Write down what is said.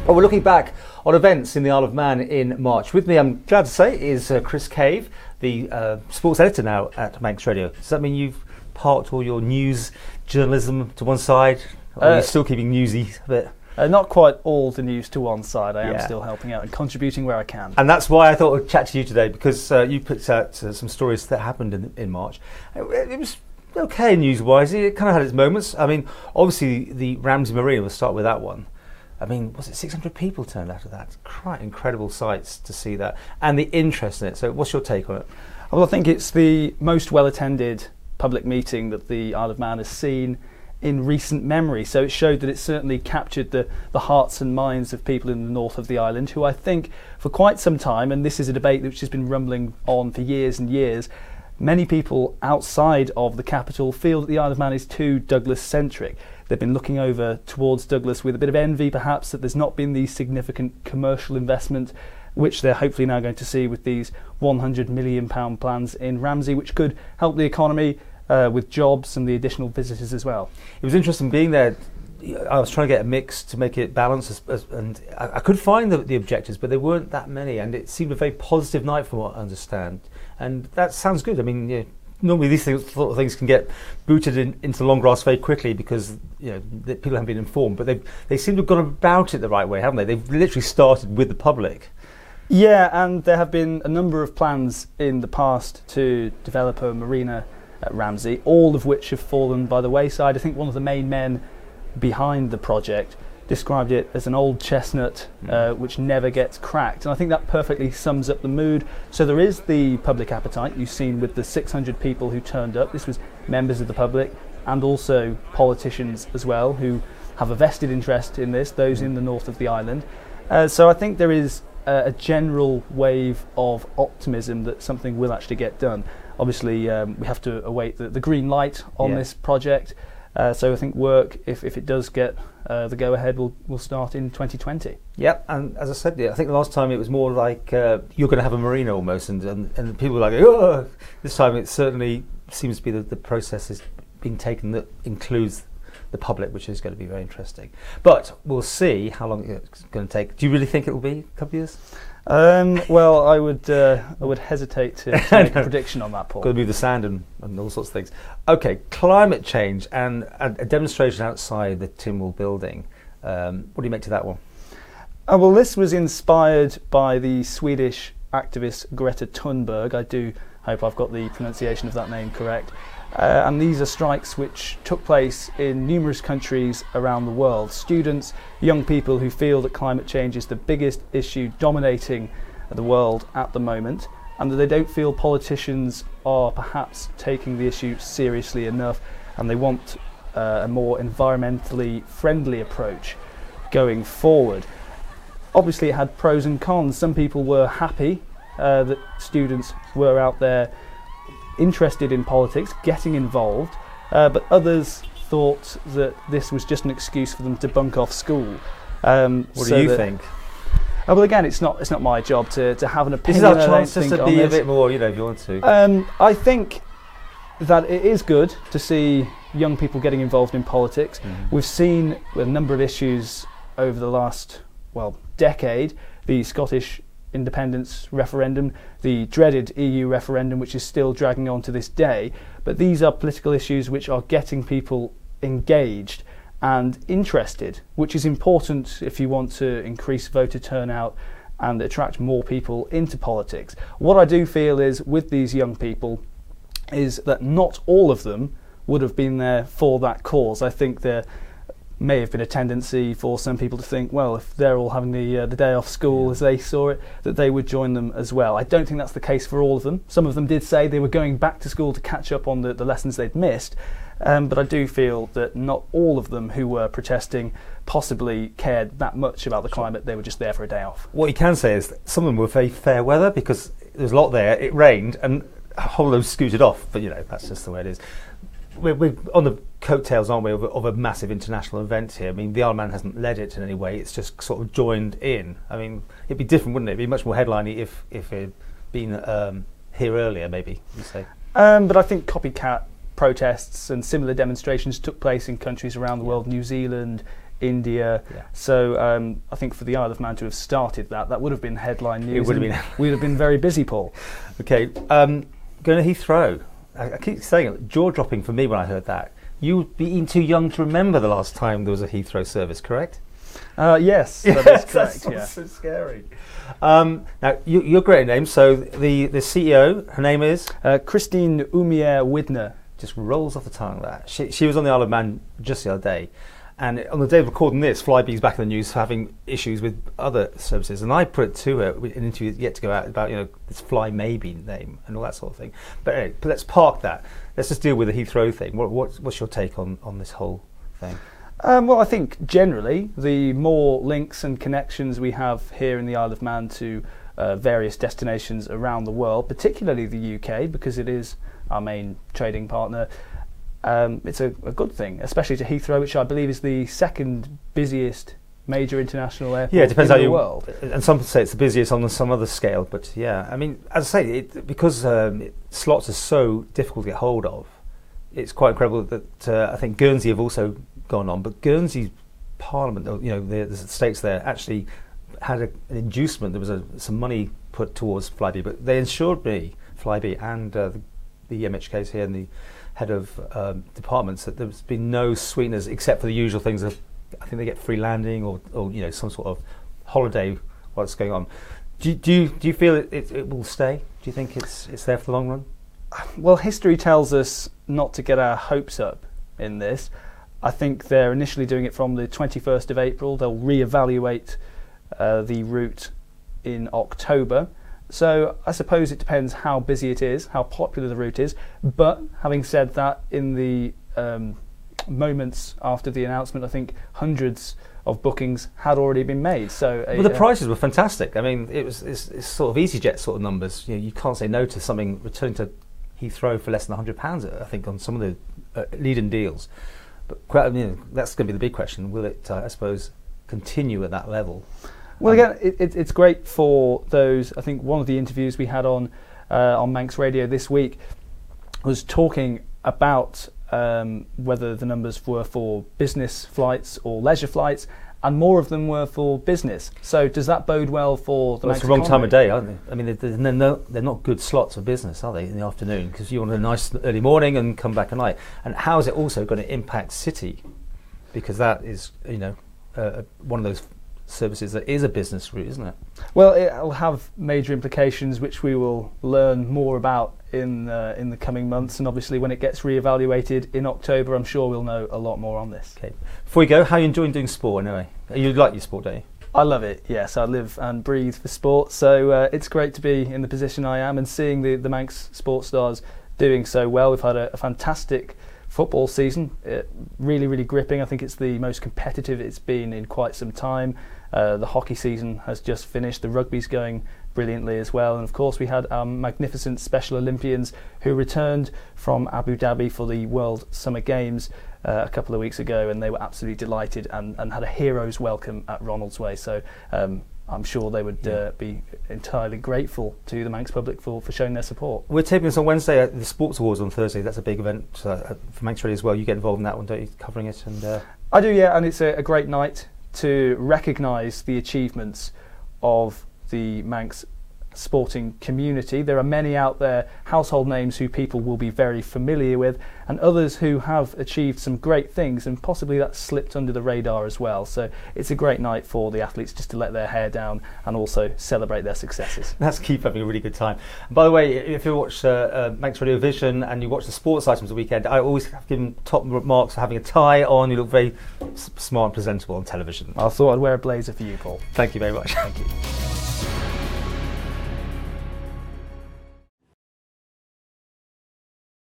Well, we're looking back on events in the Isle of Man in March. With me, I'm glad to say, is Chris Cave, the sports editor now at Manx Radio. Does that mean you've parked all your news journalism to one side? Or are you still keeping newsy a bit? Not quite all the news to one side. I am still helping out and contributing where I can. And that's why I thought I'd chat to you today, because you put out some stories that happened in March. It was okay news-wise. It kind of had its moments. I mean, obviously the Ramsey Marina, we'll start with that one. I mean, was it 600 people turned out of that? Quite incredible sights to see that. And the interest in it. So what's your take on it? Well, I think it's the most well-attended public meeting that the Isle of Man has seen in recent memory. So it showed that it certainly captured the hearts and minds of people in the north of the island, who I think for quite some time, and this is a debate which has been rumbling on for years and years, many people outside of the capital feel that the Isle of Man is too Douglas-centric. They've been looking over towards Douglas with a bit of envy, perhaps, that there's not been the significant commercial investment which they're hopefully now going to see with these £100 million plans in Ramsey, which could help the economy with jobs and the additional visitors as well. It was interesting being there. I was trying to get a mix to make it balanced, and I could find the objectives, but there weren't that many, and it seemed a very positive night from what I understand. And that sounds good. I mean, normally these sort of things can get booted into long grass very quickly because people haven't been informed, but they seem to have gone about it the right way, haven't they? They've literally started with the public. Yeah, and there have been a number of plans in the past to develop a marina at Ramsey, all of which have fallen by the wayside. I think one of the main men behind the project described it as an old chestnut which never gets cracked, and I think that perfectly sums up the mood. So there is the public appetite you've seen with the 600 people who turned up. This was members of the public and also politicians as well, who have a vested interest in this, those in the north of the island. So I think there is a general wave of optimism that something will actually get done. Obviously we have to await the green light on this project. So I think work, if it does get the go-ahead, will start in 2020. Yep, and as I said, I think the last time it was more like you're going to have a marina almost, and people were like, oh! This time it certainly seems to be the process is being taken that includes the public, which is going to be very interesting. But we'll see how long it's going to take. Do you really think it will be a couple of years? Well, I would hesitate to make a prediction on that, Paul. Got to move the sand and all sorts of things. Okay, climate change and a demonstration outside the Tynwald building. What do you make to that one? Well, this was inspired by the Swedish activist Greta Thunberg. I do hope I've got the pronunciation of that name correct. And these are strikes which took place in numerous countries around the world. Students, young people who feel that climate change is the biggest issue dominating the world at the moment, and that they don't feel politicians are perhaps taking the issue seriously enough, and they want a more environmentally friendly approach going forward. Obviously it had pros and cons. Some people were happy that students were out there interested in politics, getting involved, but others thought that this was just an excuse for them to bunk off school. What do you think? Well, again, it's not my job to have an opinion. This is our chance just to be a bit more, if you want to. I think that it is good to see young people getting involved in politics. We've seen a number of issues over the last, decade. The Scottish independence referendum, the dreaded EU referendum, which is still dragging on to this day. But these are political issues which are getting people engaged and interested, which is important if you want to increase voter turnout and attract more people into politics. What I do feel is with these young people is that not all of them would have been there for that cause. I think there may have been a tendency for some people to think, well, if they're all having the day off school as they saw it, that they would join them as well. I don't think that's the case for all of them. Some of them did say they were going back to school to catch up on the lessons they'd missed, but I do feel that not all of them who were protesting possibly cared that much about the climate. They were just there for a day off. What you can say is that some of them were very fair weather because there was a lot there, it rained and a whole load scooted off, but that's just the way it is. We're on the coattails, aren't we, of a massive international event here. I mean, the Isle of Man hasn't led it in any way. It's just sort of joined in. I mean, it'd be different, wouldn't it? It'd be much more headliney if it had been here earlier, maybe, you say. But I think copycat protests and similar demonstrations took place in countries around the world, New Zealand, India. Yeah. So I think for the Isle of Man to have started that would have been headline news. It would have been. We'd have been very busy, Paul. Okay, going to Heathrow. I keep saying it, jaw-dropping for me when I heard that. You'd be even too young to remember the last time there was a Heathrow service, correct? Yes, that is correct. That's so scary. Now, you're great name. So the CEO, her name is? Christine Oumier-Widner. Just rolls off the tongue, that. She was on the Isle of Man just the other day. And on the day of recording this, Flybe's back in the news for having issues with other services. And I put it to her, an interview yet to go out, about this Fly Maybe name and all that sort of thing. But anyway, let's park that. Let's just deal with the Heathrow thing. What's your take on this whole thing? Well, I think generally the more links and connections we have here in the Isle of Man to various destinations around the world, particularly the UK, because it is our main trading partner, it's a good thing, especially to Heathrow, which I believe is the second busiest major international airport it depends in the world. And some say it's the busiest on some other scale, but yeah, I mean, as I say, because slots are so difficult to get hold of, it's quite incredible that I think Guernsey have also gone on, but Guernsey Parliament, the states there actually had an inducement. There was some money put towards Flybe, but they insured me, Flybe, and the MHKs here and the head of departments that there's been no sweeteners except for the usual things of, I think they get free landing or some sort of holiday while it's going on. Do you feel it will stay? Do you think it's there for the long run? Well, history tells us not to get our hopes up in this. I think they're initially doing it from the 21st of April. They'll reevaluate the route in October. So I suppose it depends how busy it is, how popular the route is. But having said that, in the moments after the announcement, I think hundreds of bookings had already been made. So the prices were fantastic. I mean, it's sort of EasyJet sort of numbers. You can't say no to something returning to Heathrow for less than £100, I think, on some of the lead-in deals. But that's going to be the big question. Will it, I suppose, continue at that level? Well, again, it's great for those. I think one of the interviews we had on Manx Radio this week was talking about whether the numbers were for business flights or leisure flights, and more of them were for business. So does that bode well for the Manx economy? It's the wrong time of day, aren't they? I mean, they're not good slots for business, are they, in the afternoon? Because you want a nice early morning and come back at night. And how is it also going to impact City? Because that is, one of those services that is a business route, isn't it? Well, it'll have major implications, which we will learn more about in the coming months, and obviously when it gets reevaluated in October, I'm sure we'll know a lot more on this. Okay. Before we go, how are you enjoying doing sport anyway? You like your sport, don't you? I love it, yes. I live and breathe for sport, so it's great to be in the position I am and seeing the Manx sports stars doing so well. We've had a fantastic football season, really, really gripping. I think it's the most competitive it's been in quite some time. The hockey season has just finished. The rugby's going brilliantly as well. And of course we had our magnificent Special Olympians who returned from Abu Dhabi for the World Summer Games a couple of weeks ago, and they were absolutely delighted and had a hero's welcome at Ronald's Way. So I'm sure they would be entirely grateful to the Manx public for showing their support. We're taping this on Wednesday at the Sports Awards on Thursday. That's a big event for Manx Radio as well. You get involved in that one, don't you, covering it? And I do, yeah, and it's a great night to recognise the achievements of the Manx sporting community. There are many out there, household names who people will be very familiar with, and others who have achieved some great things, and possibly that's slipped under the radar as well. So it's a great night for the athletes just to let their hair down and also celebrate their successes. Let's keep having a really good time. And by the way, if you watch Manx Radio Vision and you watch the sports items of the weekend, I always have given top marks for having a tie on. You look very smart and presentable on television. I thought I'd wear a blazer for you, Paul. Thank you very much. Thank you.